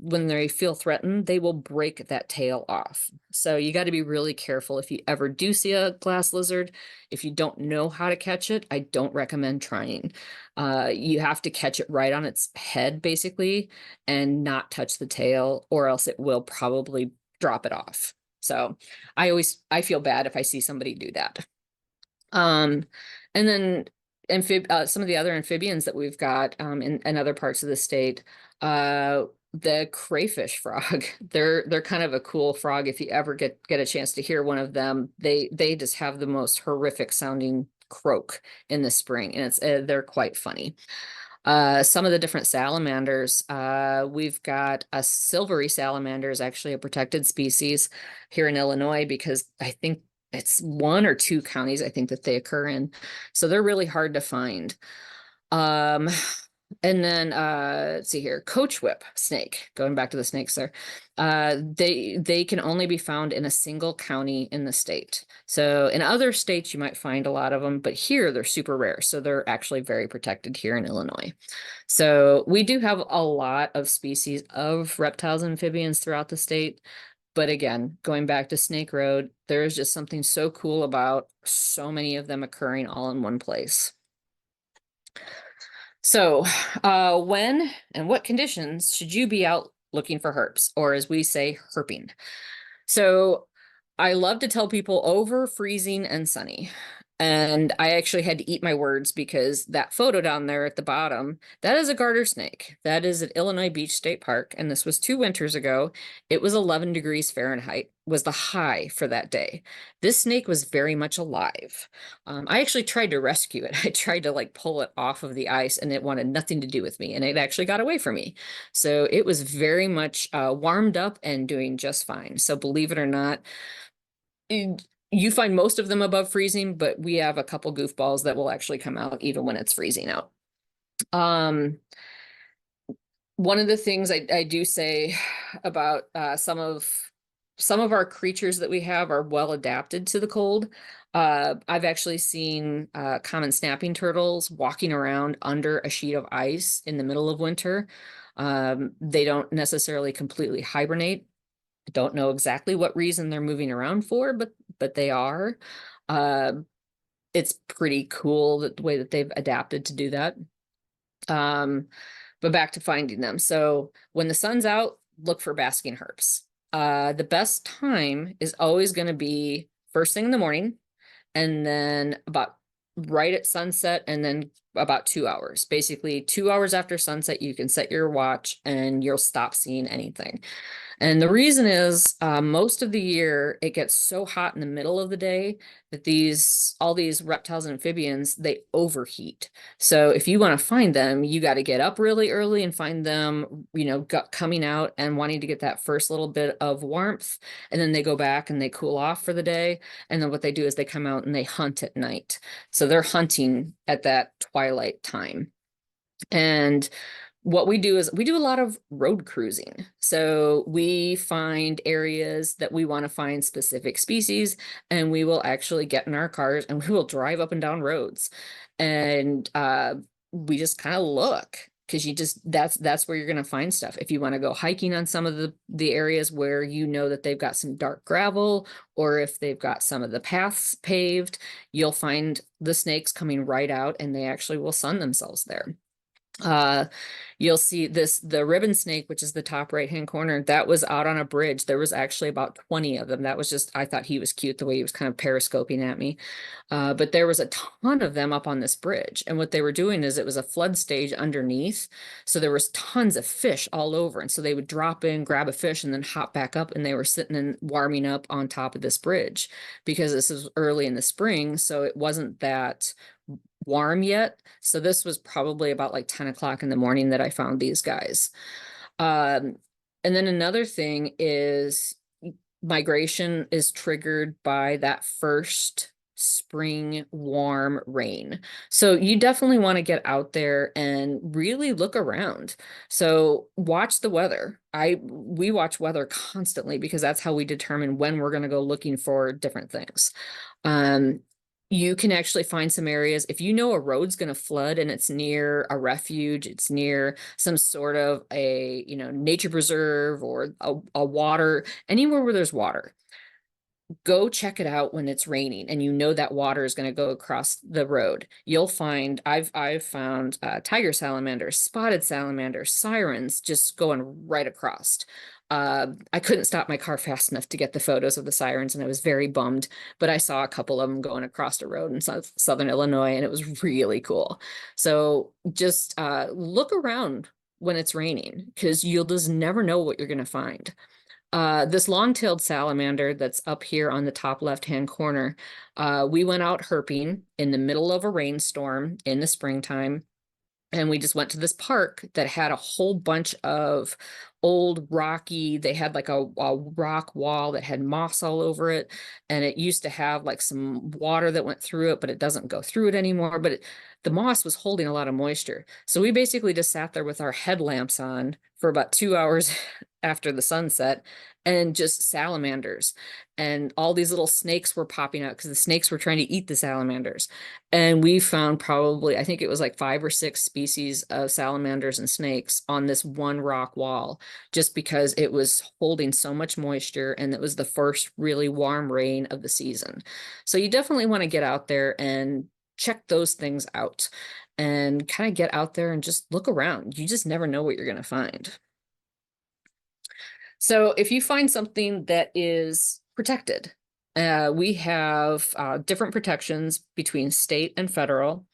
when they feel threatened, they will break that tail off. So you got to be really careful if you ever do see a glass lizard. If you don't know how to catch it, I don't recommend trying. You have to catch it right on its head, basically, and not touch the tail, or else it will probably drop it off. So I feel bad if I see somebody do that. And then some of the other amphibians that we've got in other parts of the state, the crayfish frog, they're kind of a cool frog. If you ever get a chance to hear one of them, they just have the most horrific sounding croak in the spring, and it's they're quite funny. Some of the different salamanders, we've got a silvery salamander is actually a protected species here in Illinois, because I think it's 1 or 2 counties I think that they occur in. So they're really hard to find. And then let's see here, coach whip snake, going back to the snakes there. They can only be found in a single county in the state. So in other states you might find a lot of them, but here they're super rare. So they're actually very protected here in Illinois. So we do have a lot of species of reptiles and amphibians throughout the state. But again, going back to Snake Road, there is just something so cool about so many of them occurring all in one place. So, when and what conditions should you be out looking for herps, or as we say, herping? So, I love to tell people over, freezing, and sunny. And I actually had to eat my words, because that photo down there at the bottom, that is a garter snake. That is at Illinois Beach State Park. And this was 2 winters ago. It was 11 degrees Fahrenheit was the high for that day. This snake was very much alive. I actually tried to rescue it. I tried to like pull it off of the ice, and it wanted nothing to do with me. And it actually got away from me. So it was very much warmed up and doing just fine. So believe it or not, you find most of them above freezing, but we have a couple goofballs that will actually come out even when it's freezing out. One of the things I do say about some of our creatures that we have are well adapted to the cold. I've actually seen common snapping turtles walking around under a sheet of ice in the middle of winter. They don't necessarily completely hibernate. I don't know exactly what reason they're moving around for, but they are. It's pretty cool that the way that they've adapted to do that. But back to finding them. So when the sun's out, look for basking herps. The best time is always going to be first thing in the morning, and then about right at sunset, and then about 2 hours. Basically 2 hours after sunset, you can set your watch and you'll stop seeing anything. And the reason is most of the year it gets so hot in the middle of the day that all these reptiles and amphibians, they overheat. So if you want to find them, you got to get up really early and find them, coming out and wanting to get that first little bit of warmth. And then they go back and they cool off for the day. And then what they do is they come out and they hunt at night. So they're hunting at that twilight time. And what we do is we do a lot of road cruising. So we find areas that we want to find specific species, and we will actually get in our cars and we will drive up and down roads. And we just kind of look, because that's where you're going to find stuff. If you want to go hiking on some of the areas where you know that they've got some dark gravel, or if they've got some of the paths paved, you'll find the snakes coming right out, and they actually will sun themselves there. You'll see the ribbon snake, which is the top right hand corner, that was out on a bridge. There was actually about 20 of them. That was just, I thought he was cute the way he was kind of periscoping at me. But there was a ton of them up on this bridge, and what they were doing is it was a flood stage underneath, so there was tons of fish all over, and so they would drop in, grab a fish, and then hop back up, and they were sitting and warming up on top of this bridge, because this is early in the spring, so it wasn't that warm yet. So this was probably about like 10 o'clock in the morning that I found these guys. And then another thing is migration is triggered by that first spring warm rain. So you definitely want to get out there and really look around. So watch the weather. We watch weather constantly because that's how we determine when we're going to go looking for different things. You can actually find some areas if you know a road's going to flood and it's near a refuge, it's near some sort of a, nature preserve or a water, anywhere where there's water. Go check it out when it's raining and you know that water is going to go across the road. You'll find I've found tiger salamanders, spotted salamanders, sirens just going right across. I couldn't stop my car fast enough to get the photos of the sirens, and I was very bummed, but I saw a couple of them going across the road in southern Illinois, and it was really cool. So just look around when it's raining, because you'll just never know what you're going to find. This long-tailed salamander that's up here on the top left-hand corner, we went out herping in the middle of a rainstorm in the springtime. And we just went to this park that had a whole bunch of old rocky, they had like a rock wall that had moss all over it. And it used to have like some water that went through it, but it doesn't go through it anymore. But the moss was holding a lot of moisture. So we basically just sat there with our headlamps on for about 2 hours after the sunset, and just salamanders. And all these little snakes were popping out because the snakes were trying to eat the salamanders. And we found probably, I think it was like 5 or 6 species of salamanders and snakes on this one rock wall, just because it was holding so much moisture and it was the first really warm rain of the season. So you definitely want to get out there and check those things out and kind of get out there and just look around. You just never know what you're going to find. So if you find something that is protected, we have different protections between state and federal.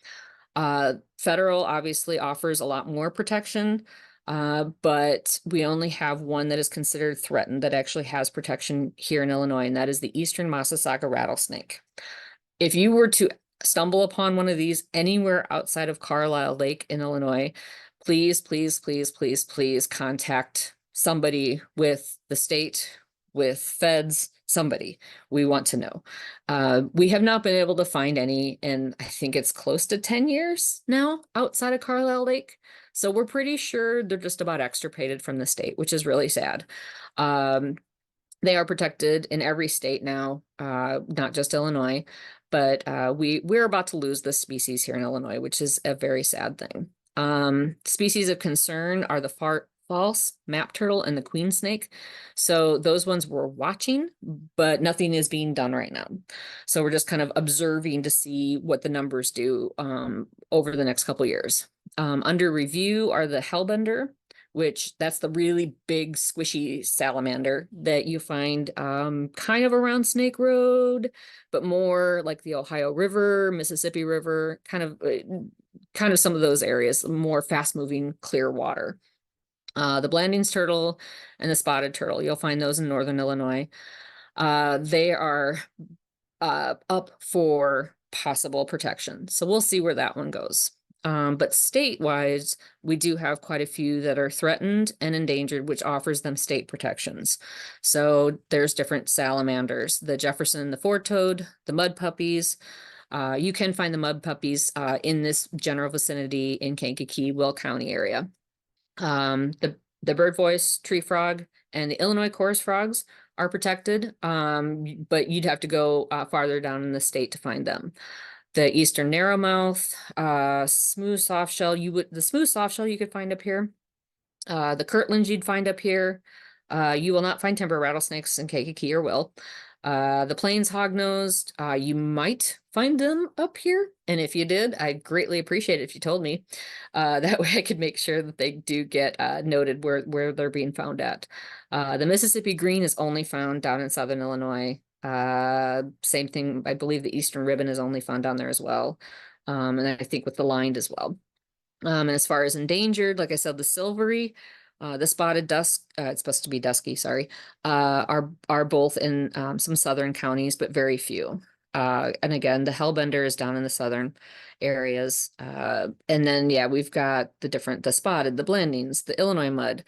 Federal obviously offers a lot more protection, but we only have one that is considered threatened that actually has protection here in Illinois, and that is the eastern Massasauga rattlesnake. If you were to stumble upon one of these anywhere outside of Carlisle Lake in Illinois, please, please, please, please, please contact somebody with the state, with feds, somebody. We want to know. We have not been able to find any, and I think it's close to 10 years now outside of Carlisle Lake. So we're pretty sure they're just about extirpated from the state, which is really sad. They are protected in every state now, not just Illinois, but we're about to lose this species here in Illinois, which is a very sad thing. Species of concern are the false map turtle and the queen snake. So those ones we're watching, but nothing is being done right now. So we're just kind of observing to see what the numbers do over the next couple years. Under review are the hellbender, which that's the really big squishy salamander that you find kind of around Snake Road, but more like the Ohio River, Mississippi River, kind of some of those areas, more fast moving clear water. The Blandings turtle and the spotted turtle, you'll find those in northern Illinois. They are up for possible protection. So we'll see where that one goes. But state-wise, we do have quite a few that are threatened and endangered, which offers them state protections. So there's different salamanders, the Jefferson, the four-toed, the mud puppies. You can find the mud puppies in this general vicinity in Kankakee, Will County area. The bird voice tree frog and the Illinois chorus frogs are protected, but you'd have to go farther down in the state to find them. The eastern narrowmouth, smooth soft shell, the smooth soft shell you could find up here. The Kirtlands you'd find up here. You will not find timber rattlesnakes in Kankakee or Will. The plains hognosed, you might find them up here. And if you did, I'd greatly appreciate it if you told me. That way I could make sure that they do get noted where they're being found at. The Mississippi green is only found down in southern Illinois. Same thing, I believe the eastern ribbon is only found down there as well. And I think with the lined as well. And as far as endangered, like I said, the silvery, the spotted it's supposed to be dusky, sorry, are both in some southern counties, but very few. And again, the hellbender is down in the southern areas. And then, yeah, we've got the spotted, the blendings, the Illinois mud.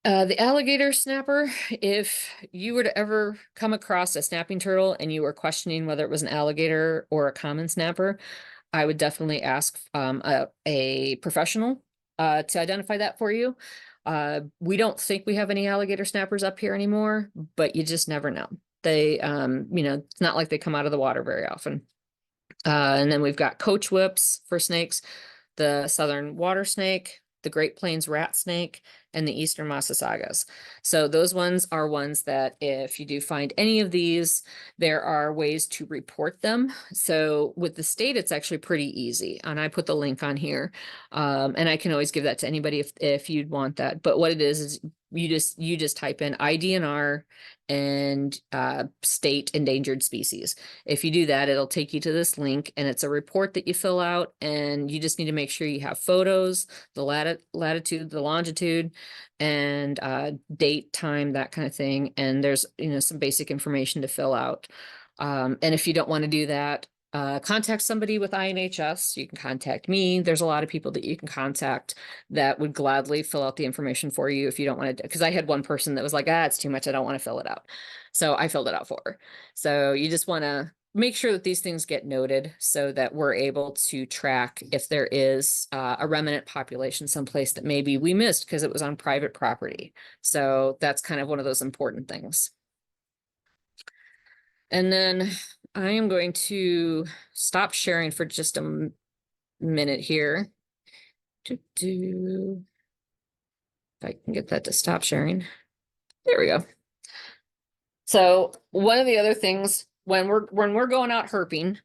The alligator snapper, if you were to ever come across a snapping turtle and you were questioning whether it was an alligator or a common snapper, I would definitely ask a professional to identify that for you. We don't think we have any alligator snappers up here anymore, but you just never know. They, it's not like they come out of the water very often. And then we've got coach whips for snakes, the southern water snake, the Great Plains rat snake, and the eastern Massasaugas. So those ones are ones that if you do find any of these, there are ways to report them. So with the state, it's actually pretty easy. And I put the link on here. And I can always give that to anybody if you'd want that. But what it is you just type in IDNR and state endangered species. If you do that, it'll take you to this link, and it's a report that you fill out, and you just need to make sure you have photos, the latitude, the longitude, and date, time, that kind of thing. And there's, some basic information to fill out. And if you don't want to do that, contact somebody with INHS. You can contact me. There's a lot of people that you can contact that would gladly fill out the information for you if you don't want to, because I had one person that was like, it's too much, I don't want to fill it out. So I filled it out for her. So you just want to make sure that these things get noted so that we're able to track if there is a remnant population someplace that maybe we missed because it was on private property. So that's kind of one of those important things. And then I am going to stop sharing for just a minute here. If I can get that to stop sharing. There we go. So one of the other things when we're going out herping,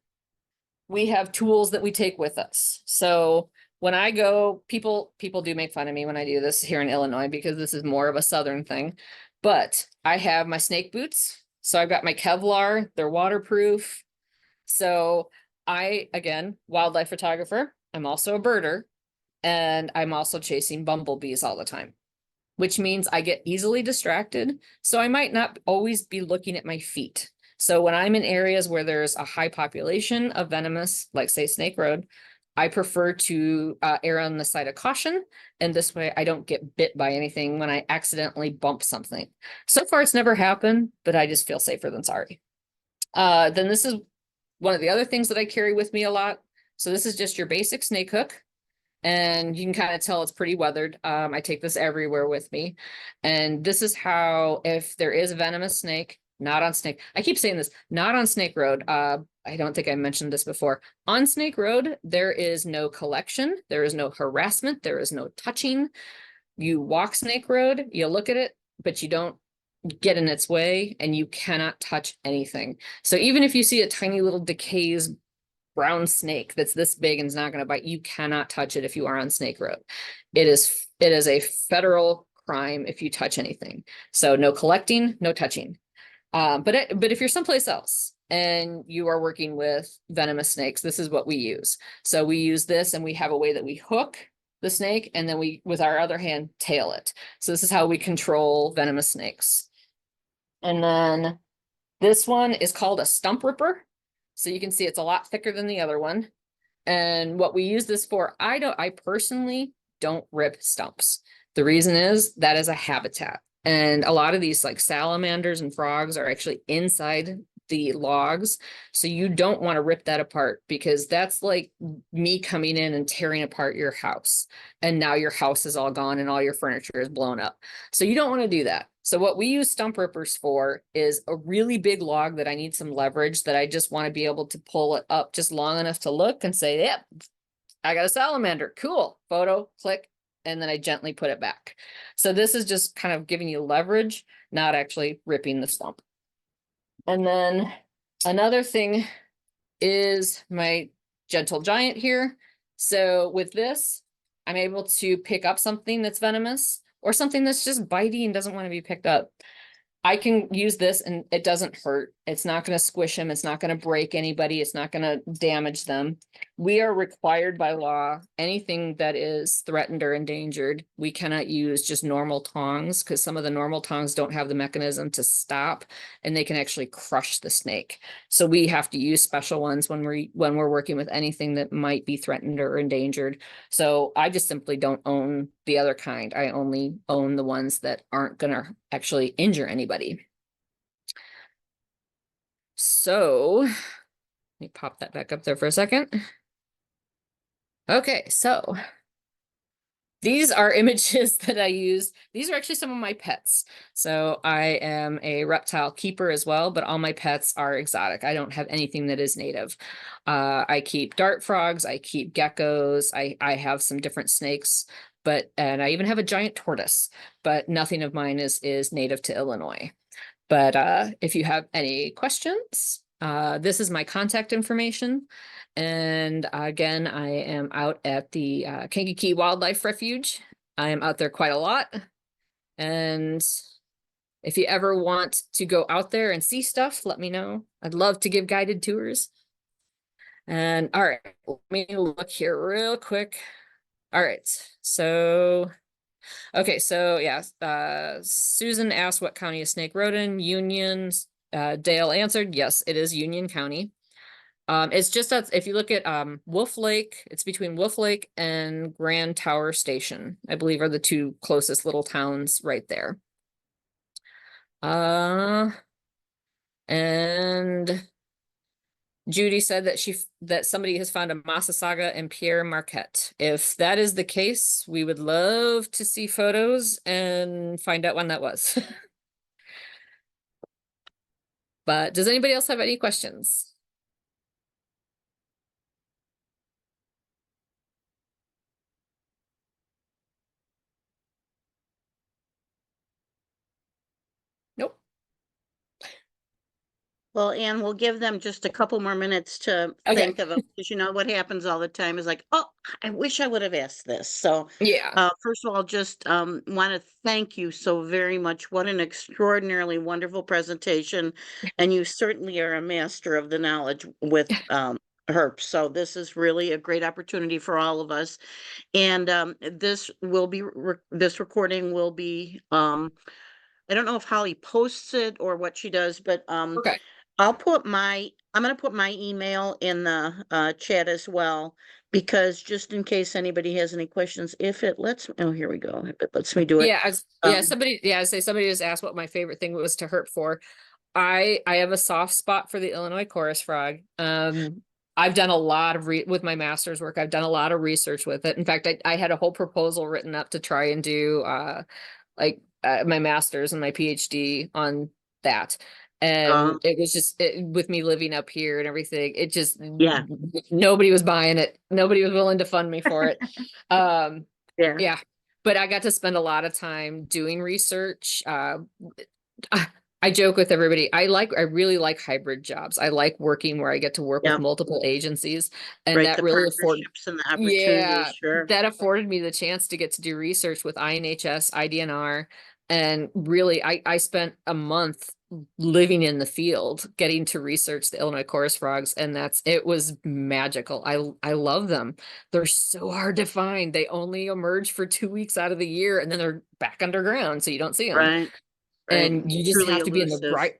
we have tools that we take with us. So when I go, people do make fun of me when I do this here in Illinois because this is more of a southern thing. But I have my snake boots. So I've got my Kevlar, they're waterproof. So again, wildlife photographer, I'm also a birder, and I'm also chasing bumblebees all the time, which means I get easily distracted. So I might not always be looking at my feet. So when I'm in areas where there's a high population of venomous, like say Snake Road, I prefer to err on the side of caution. And this way I don't get bit by anything when I accidentally bump something. So far it's never happened, but I just feel safer than sorry. Then this is one of the other things that I carry with me a lot. So this is just your basic snake hook. And you can kind of tell it's pretty weathered. I take this everywhere with me. And this is how, if there is a venomous snake, not on Snake, I keep saying this, not on Snake Road. I don't think I mentioned this before. On Snake Road, there is no collection. There is no harassment. There is no touching. You walk Snake Road, you look at it, but you don't get in its way, and you cannot touch anything. So even if you see a tiny little decays brown snake that's this big and is not going to bite, you cannot touch it if you are on Snake Road. It is a federal crime if you touch anything. So no collecting, no touching. But if you're someplace else and you are working with venomous snakes, this is what we use. So we use this, and we have a way that we hook the snake, and then we, with our other hand, tail it. So this is how we control venomous snakes. And then this one is called a stump ripper. So you can see it's a lot thicker than the other one. And what we use this for, I personally don't rip stumps. The reason is that is a habitat. And a lot of these like salamanders and frogs are actually inside the logs. So you don't want to rip that apart, because that's like me coming in and tearing apart your house. And now your house is all gone and all your furniture is blown up. So you don't want to do that. So what we use stump rippers for is a really big log that I need some leverage, that I just want to be able to pull it up just long enough to look and say, yep, I got a salamander. Cool. Photo, click. And then I gently put it back. So this is just kind of giving you leverage, not actually ripping the stump. And then another thing is my gentle giant here. So with this, I'm able to pick up something that's venomous or something that's just bitey and doesn't want to be picked up. I can use this and it doesn't hurt. It's not going to squish them. It's not going to break anybody. It's not going to damage them. We are required by law, anything that is threatened or endangered, we cannot use just normal tongs because some of the normal tongs don't have the mechanism to stop and they can actually crush the snake. So we have to use special ones when we're working with anything that might be threatened or endangered. So I just simply don't own the other kind. I only own the ones that aren't going to actually injure anybody. So let me pop that back up there for a second. Okay, so these are images that I use. These are actually some of my pets. So I am a reptile keeper as well, but all my pets are exotic. I don't have anything that is native. I keep dart frogs, I keep geckos, I have some different snakes, and I even have a giant tortoise, but nothing of mine is native to Illinois. But if you have any questions, this is my contact information. And again, I am out at the Kankakee Wildlife Refuge. I am out there quite a lot. And if you ever want to go out there and see stuff, let me know. I'd love to give guided tours. And all right, let me look here real quick. All right, so okay, so yeah, Susan asked what county is Snake Road in? Union. Dale answered, yes, it is Union County. It's just that if you look at Wolf Lake, it's between Wolf Lake and Grand Tower Station, I believe are the two closest little towns right there. And Judy said that somebody has found a Massasauga and Pierre Marquette. If that is the case, we would love to see photos and find out when that was. But does anybody else have any questions? Nope. Well, Anne, we'll give them just a couple more minutes to Okay. think of it, because you know what happens all the time is like, oh, I wish I would have asked this. So, Yeah. first of all, just want to thank you so very much. What an extraordinarily wonderful presentation, and you certainly are a master of the knowledge with herp. So this is really a great opportunity for all of us. And this will be this recording will be I don't know if Holly posts it or what she does, but Okay. I'm gonna put my email in the chat as well, because just in case anybody has any questions, if it lets, oh, here we go. If it lets me do it. Yeah, I say somebody just asked what my favorite thing was to herp for. I have a soft spot for the Illinois chorus frog. I've done a lot of with my master's work. I've done a lot of research with it. In fact, I had a whole proposal written up to try and do my master's and my PhD on that. And it was just with me living up here and everything, it just Yeah. nobody was buying it. Nobody was willing to fund me for it. Yeah. Yeah, but I got to spend a lot of time doing research. I joke with everybody. I really like hybrid jobs. I like working where I get to work with Yeah. multiple agencies, and Right. that The really afforded. partnerships and the Yeah, opportunities. Sure. that afforded me the chance to get to do research with INHS, IDNR, and really, I spent a month living in the field, getting to research the Illinois chorus frogs, and it was magical. I love them. They're so hard to find. They only emerge for 2 weeks out of the year, and then they're back underground, so you don't see them. Right. Right. And you just Truly have to be in the elusive. right.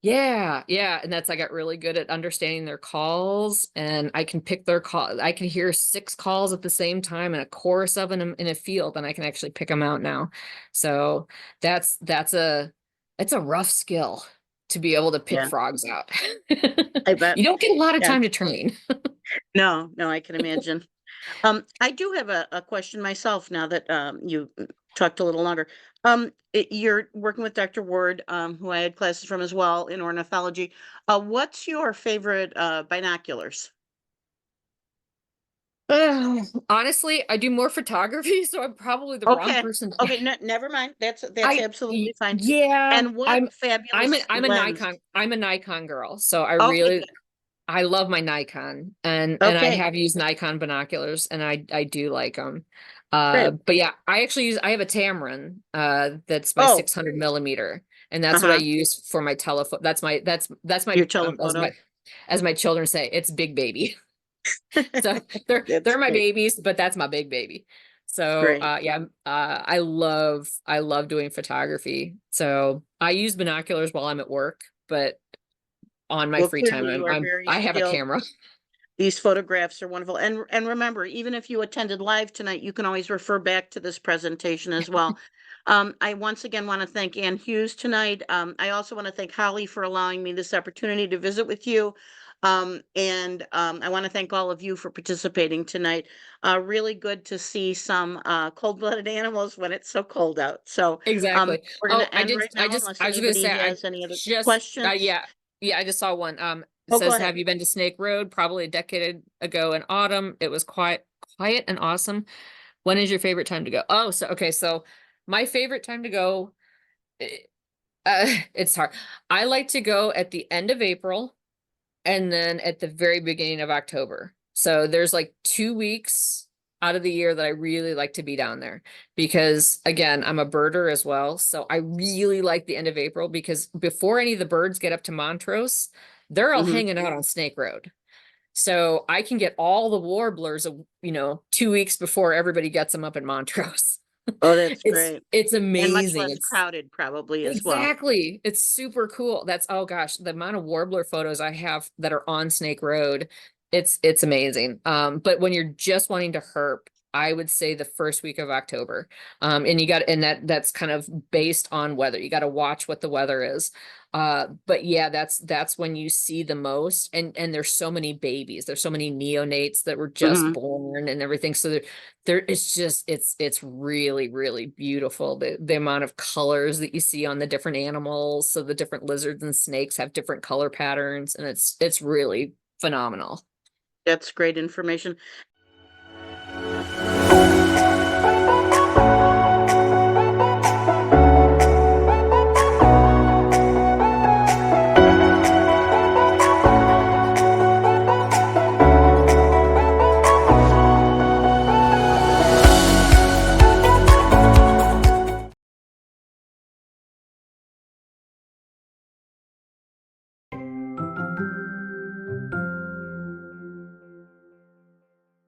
Yeah, and I got really good at understanding their calls, and I can pick their call. I can hear 6 calls at the same time and a chorus of them in a field, and I can actually pick them out now. So that's it's a rough skill to be able to pick Yeah. frogs out. I bet. You don't get a lot of Yeah. time to train. No, I can imagine. I do have a question myself now that you talked a little longer. You're working with Dr. Ward, who I had classes from as well in ornithology. What's your favorite binoculars? Honestly, I do more photography, so I'm probably the wrong Okay. person. Okay, never mind. That's absolutely fine. Yeah, And what fabulous I'm a lens. Nikon girl, so I Okay, really good. I love my Nikon, and I Okay, have used Nikon binoculars, and I do like them. great. But yeah, I have a Tamron that's my Oh, 600 millimeter, and that's what I Uh-huh. use for my telephoto. That's my Your as telephoto. my children say, it's big baby. So they're That's my great. babies, but that's my big baby. So Great. yeah, I love doing photography. So I use binoculars while I'm at work, but on my Well, free time, clearly you are very I have a skilled. camera. These photographs are wonderful. And remember, even if you attended live tonight, you can always refer back to this presentation as well. I once again want to thank Ann Hughes tonight. I also want to thank Holly for allowing me this opportunity to visit with you. I want to thank all of you for participating tonight. Really good to see some cold-blooded animals when it's so cold out. So Exactly. we're going Oh, to end right now unless I was gonna anybody say, I has any other just, questions. yeah, I just saw one. It Oh, go says, ahead. have you been to Snake Road? Probably a decade ago in autumn. It was quiet and awesome. When is your favorite time to go? Oh, so, okay. So my favorite time to go, eh, it's hard. I like to go at the end of April and then at the very beginning of October. So there's like 2 weeks out of the year that I really like to be down there because, again, I'm a birder as well. So I really like the end of April because before any of the birds get up to Montrose, they're all Hmm. hanging out on Snake Road. So I can get all the warblers, 2 weeks before everybody gets them up in Montrose. Oh, that's It's great. it's And much amazing. less It's crowded probably as well. Exactly. It's super cool. Oh gosh, the amount of warbler photos I have that are on Snake Road, it's amazing. But when you're just wanting to herp, I would say the first week of October. And that's kind of based on weather. You got to watch what the weather is. But yeah, that's when you see the most. And there's so many babies. There's so many neonates that were just Hmm. born and everything. So it's really, really beautiful. The amount of colors that you see on the different animals. So the different lizards and snakes have different color patterns, and it's really phenomenal. That's great information.